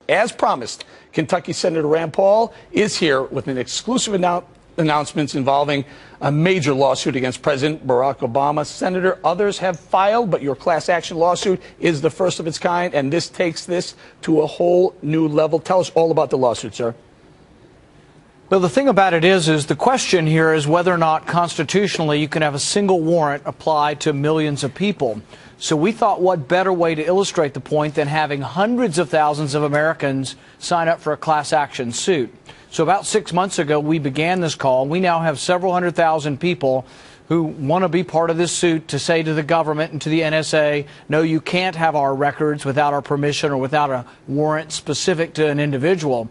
As promised, Kentucky Senator Rand Paul is here with an exclusive announcements involving a major lawsuit against President Barack Obama. Senator, others have filed, but your class action lawsuit is the first of its kind, and this takes this to a whole new level. Tell us all about the lawsuit, sir. Well, the thing about it is the question here is whether or not constitutionally you can have a single warrant applied to millions of people. So we thought, what better way to illustrate the point than having hundreds of thousands of Americans sign up for a class action suit. So about 6 months ago, we began this call. We now have several 100,000 people who want to be part of this suit to say to the government and to the NSA, no, you can't have our records without our permission or without a warrant specific to an individual.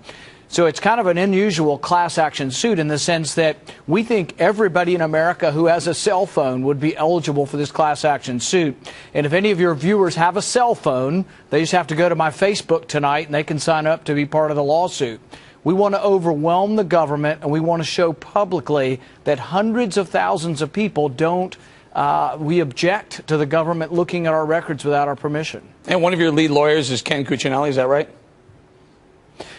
So it's kind of an unusual class action suit in the sense that we think everybody in America who has a cell phone would be eligible for this class action suit. And if any of your viewers have a cell phone, they just have to go to my Facebook tonight and they can sign up to be part of the lawsuit. We want to overwhelm the government, and we want to show publicly that hundreds of thousands of people we object to the government looking at our records without our permission. And one of your lead lawyers is Ken Cuccinelli, is that right?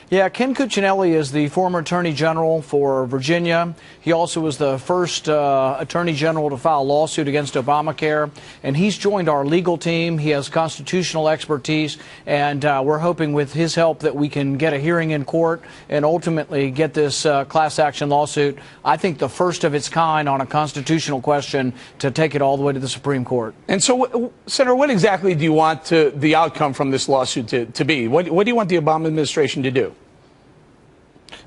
Yeah, Ken Cuccinelli is the former Attorney General for Virginia. He also was the first Attorney General to file a lawsuit against Obamacare, and he's joined our legal team. He has constitutional expertise, and we're hoping with his help that we can get a hearing in court and ultimately get this class action lawsuit, I think the first of its kind on a constitutional question, to take it all the way to the Supreme Court. And so, Senator, what exactly do you want the outcome from this lawsuit to be? What do you want the Obama administration to do?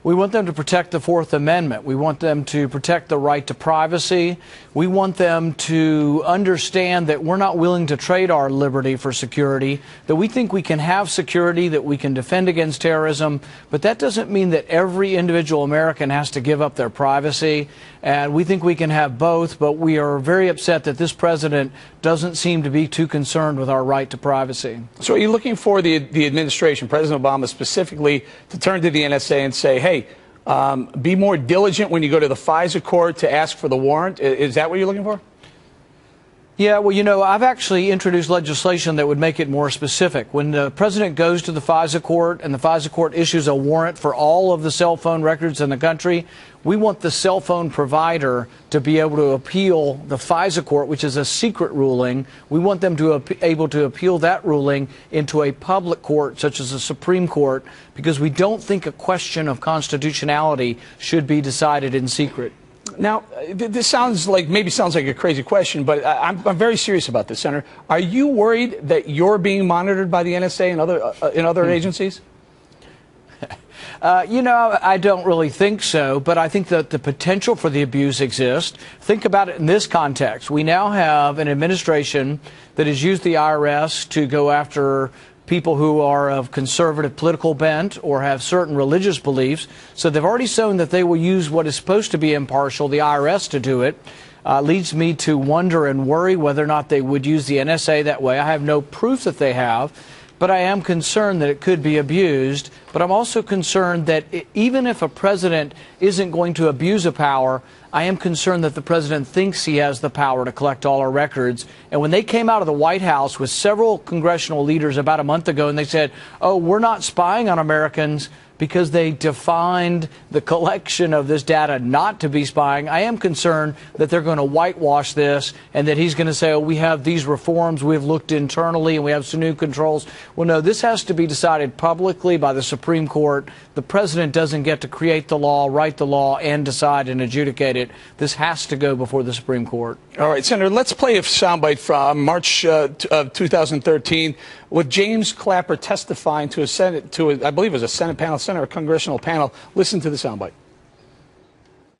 We want them to protect the Fourth Amendment. We want them to protect the right to privacy. We want them to understand that we're not willing to trade our liberty for security, that we think we can have security, that we can defend against terrorism, but that doesn't mean that every individual American has to give up their privacy. And we think we can have both, but we are very upset that this president doesn't seem to be too concerned with our right to privacy. So are you looking for the administration, President Obama specifically, to turn to the NSA and say, hey, be more diligent when you go to the FISA court to ask for the warrant? Is that what you're looking for? Yeah, well, you know, I've actually introduced legislation that would make it more specific. When the president goes to the FISA court and the FISA court issues a warrant for all of the cell phone records in the country, we want the cell phone provider to be able to appeal the FISA court, which is a secret ruling. We want them to be able to appeal that ruling into a public court, such as the Supreme Court, because we don't think a question of constitutionality should be decided in secret. Now, this sounds like a crazy question, but I'm very serious about this, Senator. Are you worried that you're being monitored by the NSA and other agencies? You know, I don't really think so, but I think that the potential for the abuse exists. Think about it in this context. We now have an administration that has used the IRS to go after people who are of conservative political bent or have certain religious beliefs. So they've already shown that they will use what is supposed to be impartial, the IRS, to do it. Leads me to wonder and worry whether or not they would use the NSA that way. I have no proof that they have, but I am concerned that it could be abused. But I'm also concerned that even if a president isn't going to abuse a power, I am concerned that the president thinks he has the power to collect all our records. And when they came out of the White House with several congressional leaders about a month ago and they said, oh, we're not spying on Americans because they defined the collection of this data not to be spying, I am concerned that they're going to whitewash this and that he's going to say, oh, we have these reforms, we've looked internally, and we have some new controls. Well, no, this has to be decided publicly by the Supreme Court. The president doesn't get to create the law, write the law, and decide and adjudicate it. This has to go before the Supreme Court. All right, Senator, let's play a soundbite from March of 2013 with James Clapper testifying to I believe it was a Senate panel, Senate or congressional panel. Listen to the soundbite.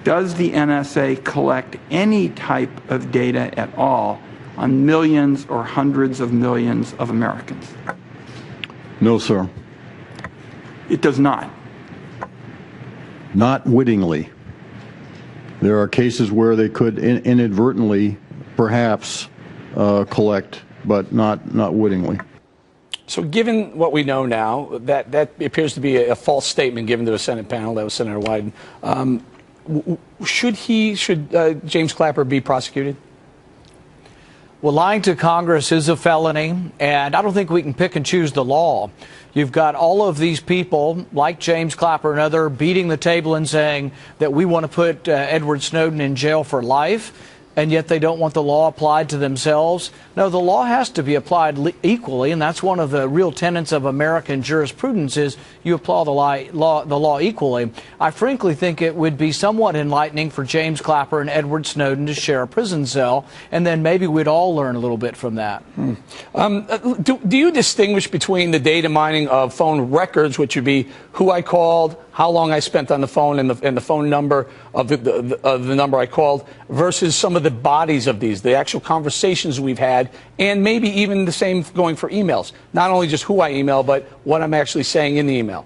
Does the NSA collect any type of data at all on millions or hundreds of millions of Americans? No, sir. It does not. Not wittingly. There are cases where they could inadvertently, perhaps, collect, but not wittingly. So given what we know now, that appears to be a false statement given to a Senate panel. That was Senator Wyden. Should James Clapper be prosecuted? Well, lying to Congress is a felony, and I don't think we can pick and choose the law. You've got all of these people, like James Clapper and others, beating the table and saying that we want to put Edward Snowden in jail for life, and yet they don't want the law applied to themselves. No, the law has to be applied equally, and that's one of the real tenets of American jurisprudence is you apply the law equally. I frankly think it would be somewhat enlightening for James Clapper and Edward Snowden to share a prison cell, and then maybe we'd all learn a little bit from that. Do you distinguish between the data mining of phone records, which would be who I called, how long I spent on the phone, and the phone number of the number I called, versus some of the bodies of these, the actual conversations we've had, and maybe even the same going for emails? Not only just who I email, but what I'm actually saying in the email.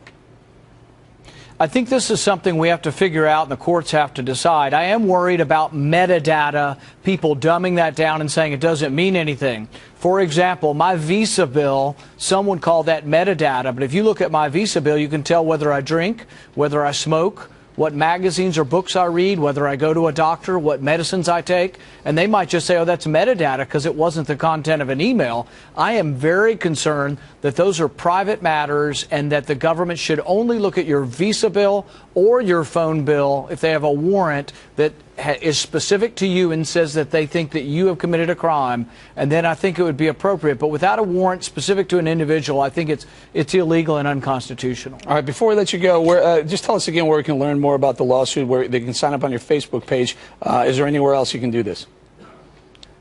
I think this is something we have to figure out and the courts have to decide. I am worried about metadata, people dumbing that down and saying it doesn't mean anything. For example, my Visa bill, someone called that metadata, but if you look at my Visa bill, you can tell whether I drink, whether I smoke, what magazines or books I read, whether I go to a doctor, what medicines I take, and they might just say, oh, that's metadata because it wasn't the content of an email. I am very concerned that those are private matters and that the government should only look at your Visa bill or your phone bill if they have a warrant that is specific to you and says that they think that you have committed a crime, and then I think it would be appropriate. But without a warrant specific to an individual, I think it's illegal and unconstitutional. All right, before we let you go, just tell us again where we can learn more about the lawsuit, where they can sign up on your Facebook page. Is there anywhere else you can do this?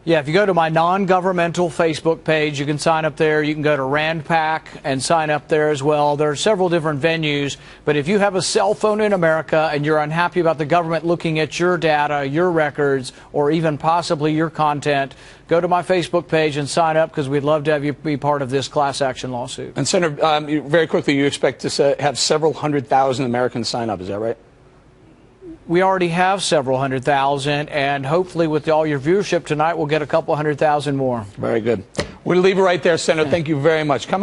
Yeah, if you go to my non-governmental Facebook page, you can sign up there. You can go to RandPAC and sign up there as well. There are several different venues, but if you have a cell phone in America and you're unhappy about the government looking at your data, your records, or even possibly your content, go to my Facebook page and sign up because we'd love to have you be part of this class action lawsuit. And Senator, very quickly, you expect to have several 100,000 Americans sign up, is that right? We already have several 100,000, and hopefully with all your viewership tonight, we'll get a couple 100,000 more. Very good. We'll leave it right there, Senator. Thank you very much. Coming